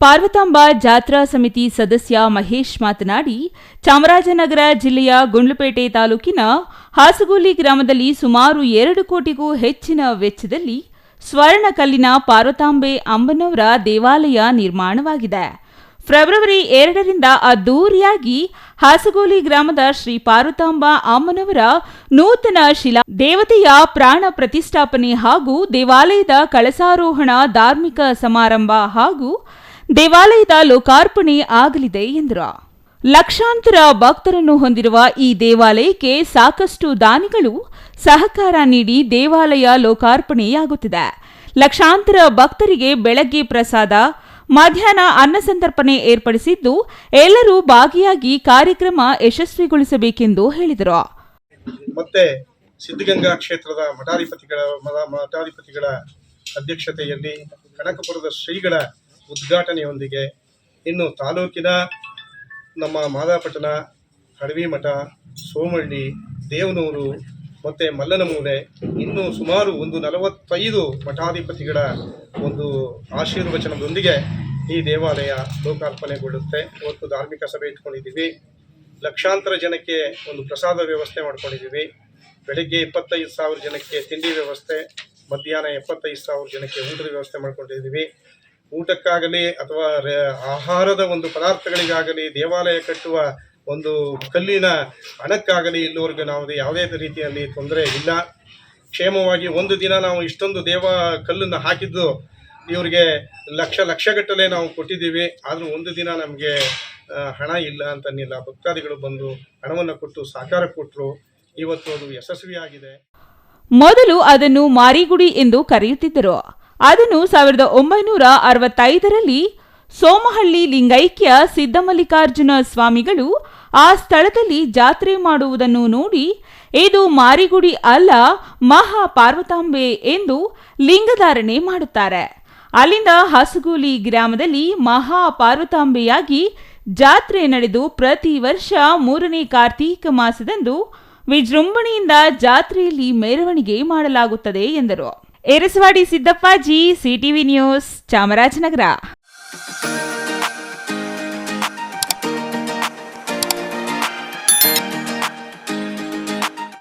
ಪಾರ್ವತಾಂಬಾ ಜಾತ್ರಾ ಸಮಿತಿ ಸದಸ್ಯ ಮಹೇಶ್ ಮಾತನಾಡಿ, ಚಾಮರಾಜನಗರ ಜಿಲ್ಲೆಯ ಗುಂಡ್ಲುಪೇಟೆ ತಾಲೂಕಿನ ಹಾಸಗೋಲಿ ಗ್ರಾಮದಲ್ಲಿ ಸುಮಾರು 2 ಕೋಟಿಗೂ ಹೆಚ್ಚಿನ ವೆಚ್ಚದಲ್ಲಿ ಸ್ವರ್ಣಕಲ್ಲಿನ ಪಾರ್ವತಾಂಬೆ ಅಮ್ಮನವರ ದೇವಾಲಯ ನಿರ್ಮಾಣವಾಗಿದೆ. ಫೆಬ್ರವರಿ 2ರಿಂದ ಅದ್ದೂರಿಯಾಗಿ ಹಾಸಗೋಲಿ ಗ್ರಾಮದ ಶ್ರೀ ಪಾರ್ವತಾಂಬಾ ಅಮ್ಮನವರ ನೂತನ ಶಿಲಾ ದೇವತೆಯ ಪ್ರಾಣ ಪ್ರತಿಷ್ಠಾಪನೆ ಹಾಗೂ ದೇವಾಲಯದ ಕಳಸಾರೋಹಣ ಧಾರ್ಮಿಕ ಸಮಾರಂಭ ಹಾಗೂ ದೇವಾಲಯದ ಲೋಕಾರ್ಪಣೆ ಆಗಲಿದೆ ಎಂದರು. ಲಕ್ಷಾಂತರ ಭಕ್ತರನ್ನು ಹೊಂದಿರುವ ಈ ದೇವಾಲಯಕ್ಕೆ ಸಾಕಷ್ಟು ದಾನಿಗಳು ಸಹಕಾರ ನೀಡಿ ದೇವಾಲಯ ಲೋಕಾರ್ಪಣೆಯಾಗುತ್ತಿದೆ. ಲಕ್ಷಾಂತರ ಭಕ್ತರಿಗೆ ಬೆಳಗ್ಗೆ ಪ್ರಸಾದ, ಮಧ್ಯಾಹ್ನ ಅನ್ನಸಂತರ್ಪಣೆ ಏರ್ಪಡಿಸಿದ್ದು ಎಲ್ಲರೂ ಭಾಗಿಯಾಗಿ ಕಾರ್ಯಕ್ರಮ ಯಶಸ್ವಿಗೊಳಿಸಬೇಕೆಂದು ಹೇಳಿದರು. ಮತ್ತೆ ಸಿದ್ಧಗಂಗಾ ಕ್ಷೇತ್ರದ ಮಠಾಧಿಪತಿಗಳ ಅಧ್ಯಕ್ಷತೆಯಲ್ಲಿ ಕನಕಪುರದ ಶ್ರೀಗಳ ಉದ್ಘಾಟನೆಯೊಂದಿಗೆ ಇನ್ನು ತಾಲೂಕಿನ ನಮ್ಮ ಮಾದಾಪಟ್ಟಣ, ಹಡವಿಮಠ, ಸೋಮಳ್ಳಿ, ದೇವನೂರು ಮತ್ತು ಮಲ್ಲನಮೂಲೆ ಇನ್ನೂ ಸುಮಾರು 45 ಮಠಾಧಿಪತಿಗಳ ಒಂದು ಆಶೀರ್ವಚನದೊಂದಿಗೆ ಈ ದೇವಾಲಯ ಲೋಕಾರ್ಪಣೆಗೊಳ್ಳುತ್ತೆ. ಇವತ್ತು ಧಾರ್ಮಿಕ ಸಭೆ ಇಟ್ಕೊಂಡಿದ್ದೀವಿ. ಲಕ್ಷಾಂತರ ಜನಕ್ಕೆ ಒಂದು ಪ್ರಸಾದ ವ್ಯವಸ್ಥೆ ಮಾಡ್ಕೊಂಡಿದ್ದೀವಿ. ಬೆಳಗ್ಗೆ 25,000 ಜನಕ್ಕೆ ತಿಂಡಿ ವ್ಯವಸ್ಥೆ, ಮಧ್ಯಾಹ್ನ 75,000 ಜನಕ್ಕೆ ಊಟದ ವ್ಯವಸ್ಥೆ ಮಾಡ್ಕೊಂಡಿದ್ದೀವಿ. ಊಟಕ್ಕಾಗಲಿ ಅಥವಾ ಆಹಾರದ ಒಂದು ಪದಾರ್ಥಗಳಿಗಾಗಲಿ, ದೇವಾಲಯ ಕಟ್ಟುವ ಒಂದು ಕಲ್ಲಿನ ಹಣಕ್ಕಾಗಲಿ ಇಲ್ಲಿವರೆಗೂ ನಾವು ಯಾವುದೇ ರೀತಿಯಲ್ಲಿ ತೊಂದರೆ ಇಲ್ಲ. ಕ್ಷೇಮವಾಗಿ ಒಂದು ದಿನ ನಾವು ಇಷ್ಟೊಂದು ಕಲ್ಲನ್ನು ಹಾಕಿದ್ದು ಇವರಿಗೆ ಲಕ್ಷಗಟ್ಟಲೆ ನಾವು ಕೊಟ್ಟಿದ್ದೀವಿ. ಆದರೂ ಒಂದು ದಿನ ನಮಗೆ ಹಣ ಇಲ್ಲ ಅಂತನಿಲ್ಲ. ಭಕ್ತಾದಿಗಳು ಬಂದು ಹಣವನ್ನು ಕೊಟ್ಟು ಸಹಕಾರ ಕೊಟ್ಟರು. ಇವತ್ತು ಅದು ಯಶಸ್ವಿಯಾಗಿದೆ. ಮೊದಲು ಅದನ್ನು ಮಾರಿಗುಡಿ ಎಂದು ಕರೆಯುತ್ತಿದ್ದರು. ಅದನ್ನು 1965ರಲ್ಲಿ ಸೋಮಹಳ್ಳಿ ಲಿಂಗೈಕ್ಯ ಸಿದ್ದಮಲ್ಲಿಕಾರ್ಜುನ ಸ್ವಾಮಿಗಳು ಆ ಸ್ಥಳದಲ್ಲಿ ಜಾತ್ರೆ ಮಾಡುವುದನ್ನು ನೋಡಿ ಇದು ಮಾರಿಗುಡಿ ಅಲ್ಲ, ಮಹಾ ಪಾರ್ವತಾಂಬೆ ಎಂದು ಲಿಂಗಧಾರಣೆ ಮಾಡುತ್ತಾರೆ. ಅಲ್ಲಿಂದ ಹಾಸಗೋಲಿ ಗ್ರಾಮದಲ್ಲಿ ಮಹಾ ಪಾರ್ವತಾಂಬೆಯಾಗಿ ಜಾತ್ರೆ ನಡೆದು ಪ್ರತಿ ವರ್ಷ 3ನೇ ಕಾರ್ತೀಕ ಮಾಸದಂದು ವಿಜೃಂಭಣೆಯಿಂದ ಜಾತ್ರೆಯಲ್ಲಿ ಮೆರವಣಿಗೆ ಮಾಡಲಾಗುತ್ತದೆ ಎಂದರು. ಏರಸವಾಡಿ ಸಿದ್ದಪ್ಪಾಜಿ, ಸಿಟಿವಿ ನ್ಯೂಸ್, ಚಾಮರಾಜನಗರ.